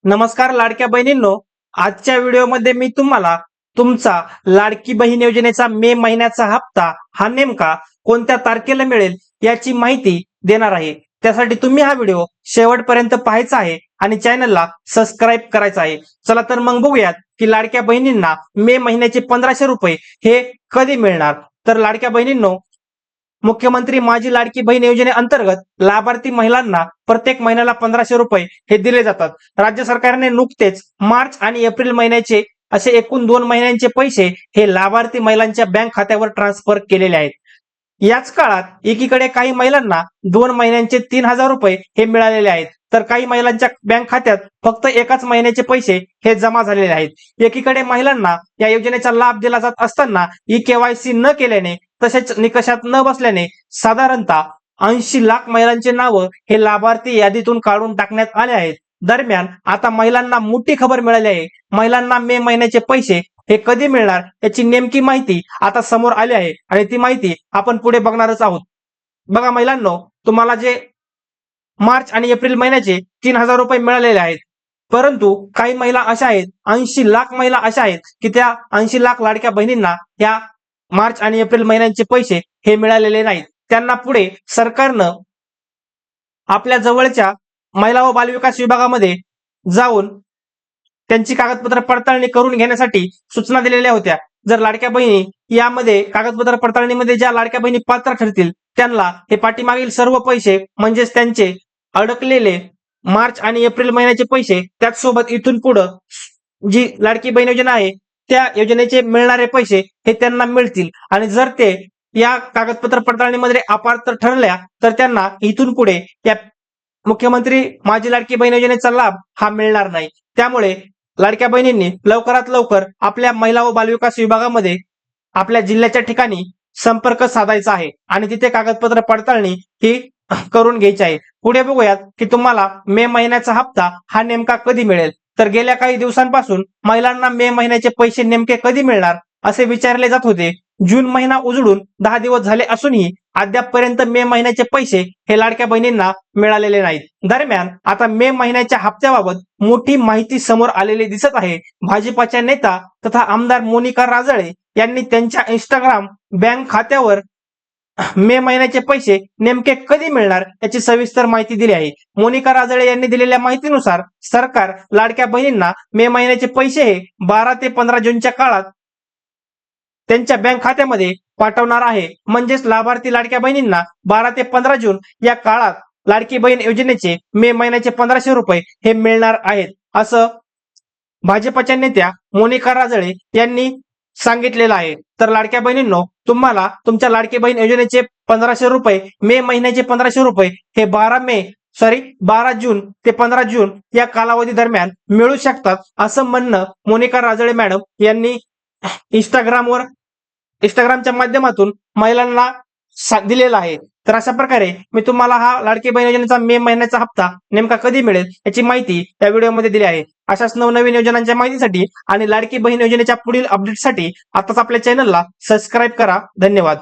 नमस्कार लाडक्या बहिणींनो, आजच्या व्हिडिओमध्ये मी तुम्हाला तुमचा लाडकी बहीण योजनेचा मे महिन्याचा हप्ता हा नेमका कोणत्या तारखेला मिळेल याची माहिती देणार आहे। त्यासाठी तुम्ही हा व्हिडिओ शेवटपर्यंत पाहायचा आहे आणि चॅनलला सबस्क्राईब करायचं आहे। चला तर मग बघूयात की लाडक्या बहिणींना मे महिन्याचे 1500 रुपये हे कधी मिळणार। तर लाडक्या बहिणींनो, मुख्यमंत्री माझी लाडकी बहीण योजनेअंतर्गत लाभार्थी महिलांना प्रत्येक महिन्याला 1500 रुपये हे दिले जातात। राज्य सरकारने नुकतेच मार्च आणि एप्रिल महिन्याचे असे एकूण 2 महिन्यांचे पैसे हे लाभार्थी महिलांच्या बँक खात्यावर ट्रान्सफर केलेले आहेत। याच काळात एकीकडे काही महिलांना 2 महिन्यांचे 3000 रुपये हे मिळालेले आहेत, तर काही महिलांच्या बँक खात्यात फक्त एकाच महिन्याचे पैसे हे जमा झालेले आहेत। एकीकडे महिलांना या योजनेचा लाभ दिला जात असताना ई-केवायसी न केल्याने तसेच निकषात न बसल्याने साधारणतः 80 लाख महिलांचे नाव हे लाभार्थी यादीतून काढून टाकण्यात आले आहेत। दरम्यान आता महिलांना मोठी खबर मिळाली आहे। महिलांना मे महिन्याचे पैसे हे कधी मिळणार याची नेमकी माहिती आता समोर आली आहे आणि ती माहिती आपण पुढे बघणारच आहोत। बघा महिलांनो, तुम्हाला जे मार्च आणि एप्रिल महिन्याचे 3000 रुपये मिळालेले आहेत, परंतु काही महिला अशा आहेत, 80 लाख महिला अशा आहेत की त्या 80 लाख लाडक्या बहिणींना या मार्च आणि एप्रिल महिन्यांचे पैसे हे मिळालेले नाहीत। त्यांना पुढे सरकारनं आपल्या जवळच्या महिला व बालविकास विभागामध्ये जाऊन त्यांची कागदपत्र पडताळणी करून घेण्यासाठी सूचना दिलेल्या होत्या। जर लाडक्या बहिणी यामध्ये कागदपत्र पडताळणीमध्ये ज्या लाडक्या बहिणी पात्र ठरतील त्यांना हे पाठीमागील सर्व पैसे म्हणजेच त्यांचे अडकलेले मार्च आणि एप्रिल महिन्याचे पैसे त्याचसोबत इथून पुढं जी लाडकी बहीण योजना आहे त्या योजनेचे मिळणारे पैसे हे त्यांना मिळतील। आणि जर ते या कागदपत्र पडताळणीमध्ये अपात्र ठरल्या तर त्यांना इथून पुढे या मुख्यमंत्री माझी लाडकी बहीण योजनेचा लाभ हा मिळणार नाही। त्यामुळे लाडक्या बहिणींनी लवकरात लवकर आपल्या महिला व बालविकास विभागामध्ये आपल्या जिल्ह्याच्या ठिकाणी संपर्क साधायचा आहे आणि तिथे कागदपत्र पडताळणी ही करून घ्यायची आहे। पुढे बघूयात की तुम्हाला मे महिन्याचा हप्ता हा नेमका कधी मिळेल। तर गेल्या काही दिवसांपासून महिलांना मे महिन्याचे पैसे नेमके कधी मिळणार असे विचारले जात होते। जून महिना उजळून 10 दिवस झाले असूनही अद्यापपर्यंत मे महिन्याचे पैसे हे लाडक्या बहिणींना मिळालेले नाहीत। दरम्यान आता मे महिन्याच्या हप्त्याबाबत मोठी माहिती समोर आलेली दिसत आहे। भाजपाच्या नेता तथा आमदार मोनिका राजळे यांनी त्यांच्या इंस्टाग्राम बँक खात्यावर मे महिन्याचे पैसे नेमके कधी मिळणार याची सविस्तर माहिती दिली आहे। मोनिका राजळे यांनी दिलेल्या माहितीनुसार सरकार लाडक्या बहिणींना मे महिन्याचे पैसे हे 12 ते 15 जूनच्या काळात त्यांच्या बँक खात्यामध्ये पाठवणार आहे। म्हणजेच लाभार्थी लाडक्या बहिणींना 12 ते 15 जून या काळात लाडकी बहीण योजनेचे मे महिन्याचे 1500 रुपये हे मिळणार आहेत, असं भाजपच्या नेत्या मोनिका राजळे यांनी सांगितलेलं आहे। तर लाडक्या बहिणींनो, तुम्हाला तुमच्या लाडकी बहीण योजनेचे 1500 रुपये मे महिन्याचे 1500 रुपये हे 12 जून ते 15 जून या कालावधी दरम्यान मिळू शकतात, असं म्हणणं मोनिका राजळे मॅडम यांनी इंस्टाग्रामच्या माध्यमातून महिलांना दिलेला आहे। तर अशा प्रकारे मी तुम्हाला हा लाडकी बहीण योजनेचा मे महिन्याचा हप्ता नेमका कधी मिळेल याची माहिती या व्हिडिओमध्ये दिली आहे। अशाच नवनवीन योजनांच्या माहितीसाठी आणि लाडकी बहीण योजनेच्या पुढील अपडेटसाठी आताच आपल्या चॅनलला सबस्क्राईब करा। धन्यवाद।